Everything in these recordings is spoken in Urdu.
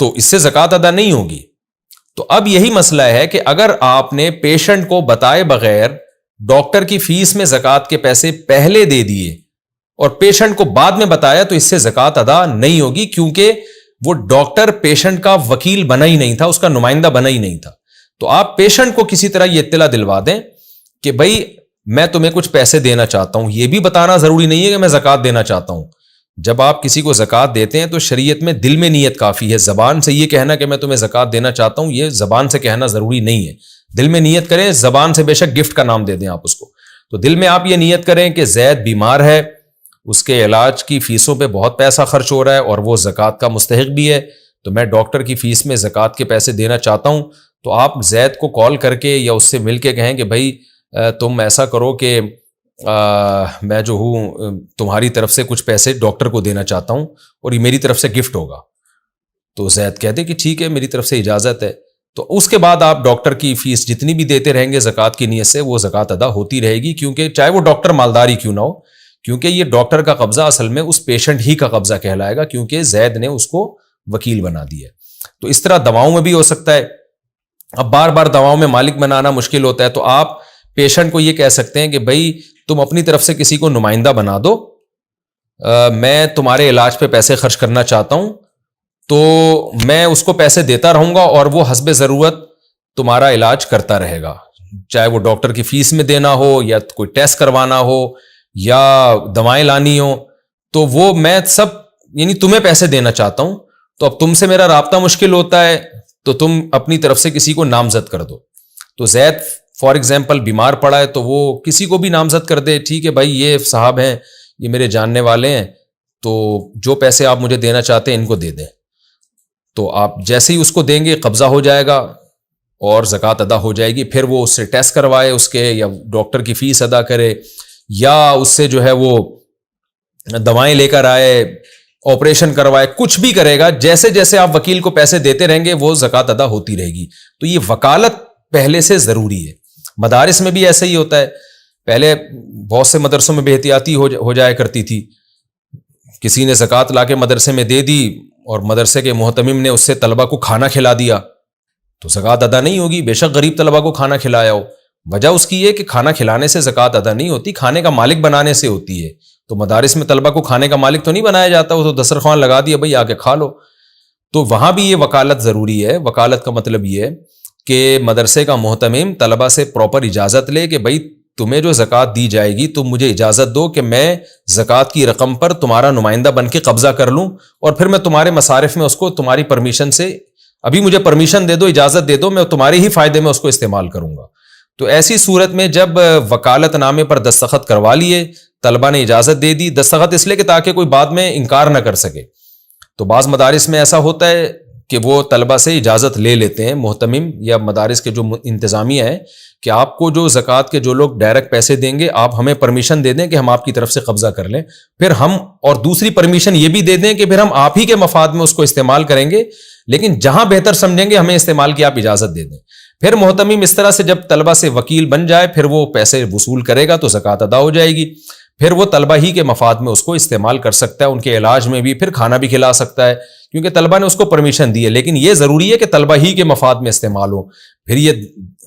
تو اس سے زکوٰۃ ادا نہیں ہوگی. تو اب یہی مسئلہ ہے کہ اگر آپ نے پیشنٹ کو بتائے بغیر ڈاکٹر کی فیس میں زکوٰۃ کے پیسے پہلے دے دیے اور پیشنٹ کو بعد میں بتایا تو اس سے زکوٰۃ ادا نہیں ہوگی, کیونکہ وہ ڈاکٹر پیشنٹ کا وکیل بنا ہی نہیں تھا, اس کا نمائندہ بنا ہی نہیں تھا. تو آپ پیشنٹ کو کسی طرح یہ اطلاع دلوا دیں کہ بھائی میں تمہیں کچھ پیسے دینا چاہتا ہوں. یہ بھی بتانا ضروری نہیں ہے کہ میں زکوٰۃ دینا چاہتا ہوں. جب آپ کسی کو زکوٰۃ دیتے ہیں تو شریعت میں دل میں نیت کافی ہے. زبان سے یہ کہنا کہ میں تمہیں زکوٰۃ دینا چاہتا ہوں, یہ زبان سے کہنا ضروری نہیں ہے. دل میں نیت کریں, زبان سے بے شک گفٹ کا نام دے دیں آپ اس کو. تو دل میں آپ یہ نیت کریں کہ زید بیمار ہے, اس کے علاج کی فیسوں پہ بہت پیسہ خرچ ہو رہا ہے اور وہ زکوٰۃ کا مستحق بھی ہے, تو میں ڈاکٹر کی فیس میں زکوٰۃ کے پیسے دینا چاہتا ہوں. تو آپ زید کو کال کر کے یا اس سے مل کے کہیں کہ بھائی تم ایسا کرو کہ میں جو ہوں تمہاری طرف سے کچھ پیسے ڈاکٹر کو دینا چاہتا ہوں اور یہ میری طرف سے گفٹ ہوگا. تو زید کہہ دے کہ ٹھیک ہے, میری طرف سے اجازت ہے. تو اس کے بعد آپ ڈاکٹر کی فیس جتنی بھی دیتے رہیں گے زکوٰۃ کی نیت سے, وہ زکوٰۃ ادا ہوتی رہے گی, کیونکہ چاہے وہ ڈاکٹر مالدار ہی کیوں نہ ہو, کیونکہ یہ ڈاکٹر کا قبضہ اصل میں اس پیشنٹ ہی کا قبضہ کہلائے گا, کیونکہ زید نے اس کو وکیل بنا دیا. تو اس طرح دواؤں میں بھی ہو سکتا ہے. اب بار بار دواؤں میں مالک بنانا مشکل ہوتا ہے, تو آپ پیشنٹ کو یہ کہہ سکتے ہیں کہ بھائی تم اپنی طرف سے کسی کو نمائندہ بنا دو, میں تمہارے علاج پہ پیسے خرچ کرنا چاہتا ہوں, تو میں اس کو پیسے دیتا رہوں گا اور وہ حسب ضرورت تمہارا علاج کرتا رہے گا, چاہے وہ ڈاکٹر کی فیس میں دینا ہو یا کوئی ٹیسٹ کروانا ہو یا دوائیں لانی ہو, تو وہ میں سب یعنی تمہیں پیسے دینا چاہتا ہوں. تو اب تم سے میرا رابطہ مشکل ہوتا ہے تو تم اپنی طرف سے کسی کو نامزد کر دو. تو زید فار ایگزامپل بیمار پڑا ہے تو وہ کسی کو بھی نامزد کر دے, ٹھیک ہے بھائی یہ صاحب ہیں, یہ میرے جاننے والے ہیں, تو جو پیسے آپ مجھے دینا چاہتے ہیں ان کو دے دیں. تو آپ جیسے ہی اس کو دیں گے قبضہ ہو جائے گا اور زکوٰۃ ادا ہو جائے گی. پھر وہ اس سے ٹیسٹ کروائے اس کے, یا ڈاکٹر کی فیس ادا کرے, یا اس سے جو ہے وہ دوائیں لے کر آئے, آپریشن کروائے, کچھ بھی کرے گا. جیسے جیسے آپ وکیل کو پیسے دیتے رہیں گے وہ زکوٰۃ ادا ہوتی رہے گی. تو یہ وکالت پہلے سے ضروری ہے. مدارس میں بھی ایسا ہی ہوتا ہے. پہلے بہت سے مدرسوں میں بے احتیاطی ہو جایا کرتی تھی. کسی نے زکوٰۃ لا کے مدرسے میں دے دی اور مدرسے کے محتمم نے اس سے طلبہ کو کھانا کھلا دیا, تو زکوٰۃ ادا نہیں ہوگی, بے شک غریب طلبہ کو کھانا کھلایا ہو. وجہ اس کی یہ کہ کھانا کھلانے سے زکوٰۃ ادا نہیں ہوتی, کھانے کا مالک بنانے سے ہوتی ہے. تو مدارس میں طلبہ کو کھانے کا مالک تو نہیں بنایا جاتا, وہ تو دسترخوان لگا دیا بھائی آ کے کھا لو. تو وہاں بھی یہ وکالت ضروری ہے. وکالت کا مطلب یہ ہے کہ مدرسے کا محتمم طلبہ سے پراپر اجازت لے کہ بھائی تمہیں جو زکوٰۃ دی جائے گی تم مجھے اجازت دو کہ میں زکوٰۃ کی رقم پر تمہارا نمائندہ بن کے قبضہ کر لوں, اور پھر میں تمہارے مصارف میں اس کو تمہاری پرمیشن سے, ابھی مجھے پرمیشن دے دو, اجازت دے دو, میں تمہارے ہی فائدے میں اس کو استعمال کروں گا. تو ایسی صورت میں جب وکالت نامے پر دستخط کروا لیے, طلبہ نے اجازت دے دی, دستخط اس لیے کہ تاکہ کوئی بعد میں انکار نہ کر سکے. تو بعض مدارس میں ایسا ہوتا ہے کہ وہ طلبہ سے اجازت لے لیتے ہیں محتمم یا مدارس کے جو انتظامیہ ہیں کہ آپ کو جو زکوٰۃ کے جو لوگ ڈائریکٹ پیسے دیں گے آپ ہمیں پرمیشن دے دیں کہ ہم آپ کی طرف سے قبضہ کر لیں, پھر ہم اور دوسری پرمیشن یہ بھی دے دیں کہ پھر ہم آپ ہی کے مفاد میں اس کو استعمال کریں گے, لیکن جہاں بہتر سمجھیں گے ہمیں استعمال کی آپ اجازت دے دیں. پھر محتمم اس طرح سے جب طلبہ سے وکیل بن جائے پھر وہ پیسے وصول کرے گا تو زکوٰۃ ادا ہو جائے گی. پھر وہ طلبہ ہی کے مفاد میں اس کو استعمال کر سکتا ہے, ان کے علاج میں بھی, پھر کھانا بھی کھلا سکتا ہے کیونکہ طلبہ نے اس کو پرمیشن دی ہے. لیکن یہ ضروری ہے کہ طلبہ ہی کے مفاد میں استعمال ہو. پھر یہ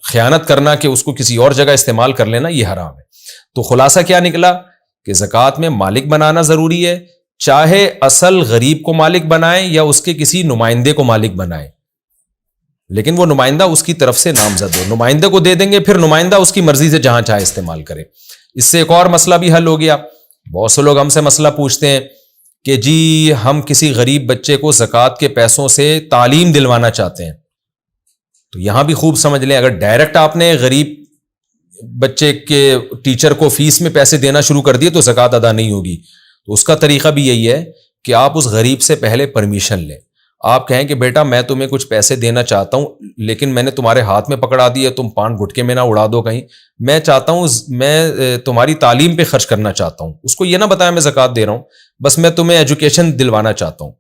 خیانت کرنا کہ اس کو کسی اور جگہ استعمال کر لینا یہ حرام ہے. تو خلاصہ کیا نکلا کہ زکوٰۃ میں مالک بنانا ضروری ہے, چاہے اصل غریب کو مالک بنائیں یا اس کے کسی نمائندے کو مالک بنائیں, لیکن وہ نمائندہ اس کی طرف سے نامزد ہو. نمائندے کو دے دیں گے پھر نمائندہ اس کی مرضی سے جہاں چاہے استعمال کرے. اس سے ایک اور مسئلہ بھی حل ہو گیا. بہت سے لوگ ہم سے مسئلہ پوچھتے ہیں کہ جی ہم کسی غریب بچے کو زکوٰۃ کے پیسوں سے تعلیم دلوانا چاہتے ہیں. تو یہاں بھی خوب سمجھ لیں, اگر ڈائریکٹ آپ نے غریب بچے کے ٹیچر کو فیس میں پیسے دینا شروع کر دیے تو زکوٰۃ ادا نہیں ہوگی. تو اس کا طریقہ بھی یہی ہے کہ آپ اس غریب سے پہلے پرمیشن لیں. آپ کہیں کہ بیٹا میں تمہیں کچھ پیسے دینا چاہتا ہوں لیکن میں نے تمہارے ہاتھ میں پکڑا دیے, تم پان گٹکے میں نہ اڑا دو کہیں, میں چاہتا ہوں میں تمہاری تعلیم پہ خرچ کرنا چاہتا ہوں. اس کو یہ نہ بتایا میں زکوٰۃ دے رہا ہوں, بس میں تمہیں ایجوکیشن دلوانا چاہتا ہوں.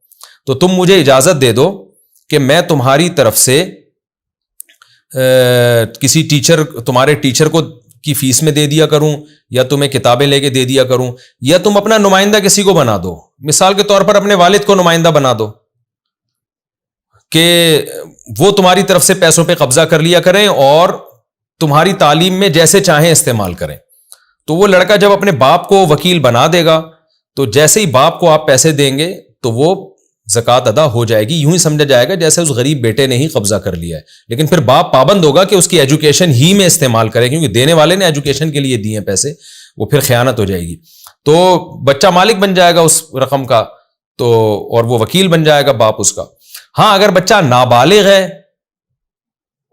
تو تم مجھے اجازت دے دو کہ میں تمہاری طرف سے کسی ٹیچر, تمہارے ٹیچر کو کی فیس میں دے دیا کروں, یا تمہیں کتابیں لے کے دے دیا کروں, یا تم اپنا نمائندہ کسی کو بنا دو. مثال کے طور پر اپنے والد کو نمائندہ بنا دو. کہ وہ تمہاری طرف سے پیسوں پہ قبضہ کر لیا کریں اور تمہاری تعلیم میں جیسے چاہیں استعمال کریں. تو وہ لڑکا جب اپنے باپ کو وکیل بنا دے گا تو جیسے ہی باپ کو آپ پیسے دیں گے تو وہ زکوٰۃ ادا ہو جائے گی. یوں ہی سمجھا جائے گا جیسے اس غریب بیٹے نے ہی قبضہ کر لیا ہے. لیکن پھر باپ پابند ہوگا کہ اس کی ایجوکیشن ہی میں استعمال کرے, کیونکہ دینے والے نے ایجوکیشن کے لیے دیے ہیں پیسے, وہ پھر خیانت ہو جائے گی. تو بچہ مالک بن جائے گا اس رقم کا, تو اور وہ وکیل بن جائے گا باپ اس کا. ہاں اگر بچہ نابالغ ہے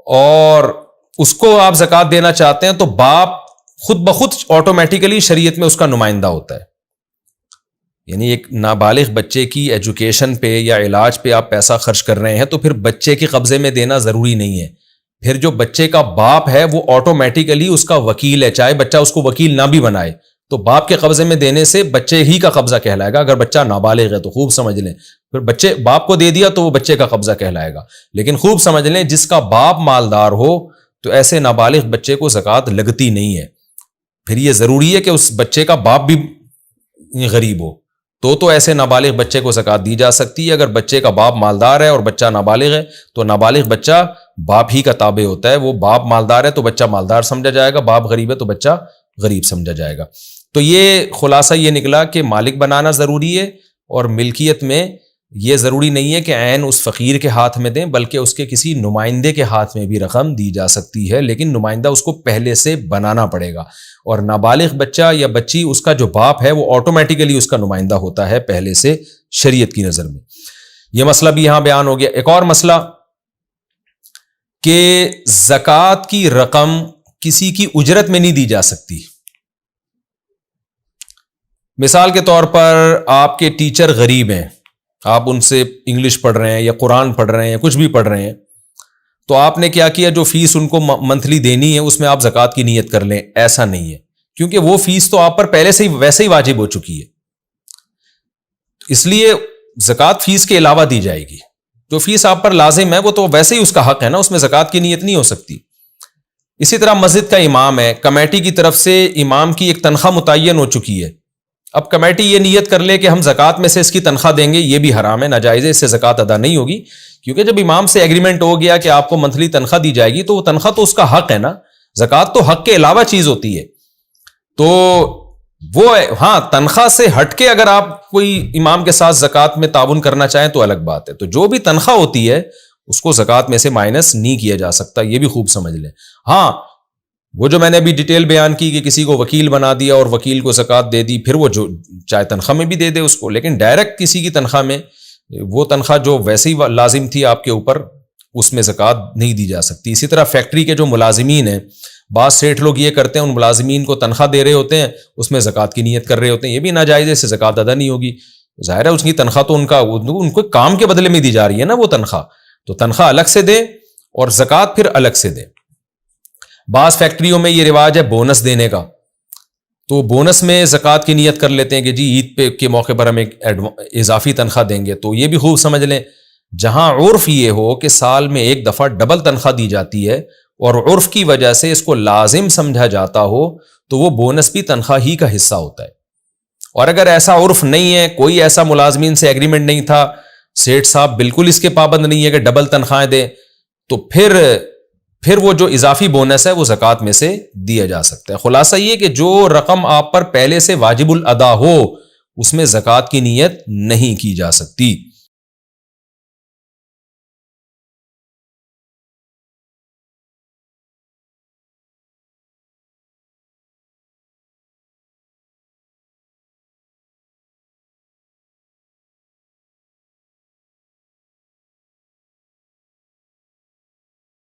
اور اس کو آپ زکوٰۃ دینا چاہتے ہیں تو باپ خود بخود آٹومیٹیکلی شریعت میں اس کا نمائندہ ہوتا ہے. یعنی ایک نابالغ بچے کی ایجوکیشن پہ یا علاج پہ آپ پیسہ خرچ کر رہے ہیں تو پھر بچے کے قبضے میں دینا ضروری نہیں ہے. پھر جو بچے کا باپ ہے وہ آٹومیٹیکلی اس کا وکیل ہے, چاہے بچہ اس کو وکیل نہ بھی بنائے, تو باپ کے قبضے میں دینے سے بچے ہی کا قبضہ کہلائے گا. اگر بچہ نابالغ ہے تو خوب سمجھ لیں, پھر بچے باپ کو دے دیا تو وہ بچے کا قبضہ کہلائے گا. لیکن خوب سمجھ لیں جس کا باپ مالدار ہو تو ایسے نابالغ بچے کو زکوٰۃ لگتی نہیں ہے. پھر یہ ضروری ہے کہ اس بچے کا باپ بھی غریب ہو تو ایسے نابالغ بچے کو زکوٰۃ دی جا سکتی ہے. اگر بچے کا باپ مالدار ہے اور بچہ نابالغ ہے تو نابالغ بچہ باپ ہی کا تابع ہوتا ہے. وہ باپ مالدار ہے تو بچہ مالدار سمجھا جائے گا, باپ غریب ہے تو بچہ غریب سمجھا جائے گا. تو یہ خلاصہ یہ نکلا کہ مالک بنانا ضروری ہے, اور ملکیت میں یہ ضروری نہیں ہے کہ عین اس فقیر کے ہاتھ میں دیں, بلکہ اس کے کسی نمائندے کے ہاتھ میں بھی رقم دی جا سکتی ہے, لیکن نمائندہ اس کو پہلے سے بنانا پڑے گا. اور نابالغ بچہ یا بچی, اس کا جو باپ ہے وہ آٹومیٹیکلی اس کا نمائندہ ہوتا ہے پہلے سے شریعت کی نظر میں. یہ مسئلہ بھی یہاں بیان ہو گیا. ایک اور مسئلہ کہ زکوٰۃ کی رقم کسی کی اجرت میں نہیں دی جا سکتی. مثال کے طور پر آپ کے ٹیچر غریب ہیں, آپ ان سے انگلش پڑھ رہے ہیں یا قرآن پڑھ رہے ہیں یا کچھ بھی پڑھ رہے ہیں, تو آپ نے کیا کیا, جو فیس ان کو منتھلی دینی ہے اس میں آپ زکوٰۃ کی نیت کر لیں. ایسا نہیں ہے, کیونکہ وہ فیس تو آپ پر پہلے سے ہی ویسے ہی واجب ہو چکی ہے, اس لیے زکوٰۃ فیس کے علاوہ دی جائے گی. جو فیس آپ پر لازم ہے وہ تو ویسے ہی اس کا حق ہے نا, اس میں زکوٰۃ کی نیت نہیں ہو سکتی. اسی طرح مسجد کا امام ہے, کمیٹی کی طرف سے امام کی ایک تنخواہ متعین ہو چکی ہے. اب کمیٹی یہ نیت کر لے کہ ہم زکوٰۃ میں سے اس کی تنخواہ دیں گے, یہ بھی حرام ہے, ناجائز ہے, اس سے زکوٰۃ ادا نہیں ہوگی. کیونکہ جب امام سے ایگریمنٹ ہو گیا کہ آپ کو منتھلی تنخواہ دی جائے گی تو وہ تنخواہ تو اس کا حق ہے نا, زکوٰۃ تو حق کے علاوہ چیز ہوتی ہے. تو وہ ہاں تنخواہ سے ہٹ کے اگر آپ کوئی امام کے ساتھ زکوٰۃ میں تعاون کرنا چاہیں تو الگ بات ہے. تو جو بھی تنخواہ ہوتی ہے اس کو زکوٰۃ میں سے مائنس نہیں کیا جا سکتا, یہ بھی خوب سمجھ لیں. ہاں وہ جو میں نے ابھی ڈیٹیل بیان کی کہ کسی کو وکیل بنا دیا اور وکیل کو زکوٰۃ دے دی, پھر وہ جو چاہے تنخواہ میں بھی دے دے اس کو, لیکن ڈائریکٹ کسی کی تنخواہ میں وہ تنخواہ جو ویسے ہی لازم تھی آپ کے اوپر, اس میں زکوٰۃ نہیں دی جا سکتی. اسی طرح فیکٹری کے جو ملازمین ہیں, بعض سیٹھ لوگ یہ کرتے ہیں ان ملازمین کو تنخواہ دے رہے ہوتے ہیں, اس میں زکوٰۃ کی نیت کر رہے ہوتے ہیں, یہ بھی ناجائز ہے, اس سے زکوٰۃ ادا نہیں ہوگی. ظاہر ہے اس کی تنخواہ تو ان کو کام کے بدلے میں دی جا رہی ہے نا وہ تنخواہ, تو تنخواہ الگ سے دیں اور زکوٰۃ پھر الگ سے دیں. بعض فیکٹریوں میں یہ رواج ہے بونس دینے کا, تو بونس میں زکوٰۃ کی نیت کر لیتے ہیں کہ جی عید پہ کے موقع پر ہم ایک اضافی تنخواہ دیں گے. تو یہ بھی خوب سمجھ لیں, جہاں عرف یہ ہو کہ سال میں ایک دفعہ ڈبل تنخواہ دی جاتی ہے اور عرف کی وجہ سے اس کو لازم سمجھا جاتا ہو, تو وہ بونس بھی تنخواہ ہی کا حصہ ہوتا ہے. اور اگر ایسا عرف نہیں ہے, کوئی ایسا ملازمین سے ایگریمنٹ نہیں تھا, سیٹھ صاحب بالکل اس کے پابند نہیں ہے کہ ڈبل تنخواہیں دیں, تو پھر وہ جو اضافی بونس ہے وہ زکوٰۃ میں سے دیا جا سکتا ہے. خلاصہ یہ کہ جو رقم آپ پر پہلے سے واجب الادا ہو اس میں زکوٰۃ کی نیت نہیں کی جا سکتی.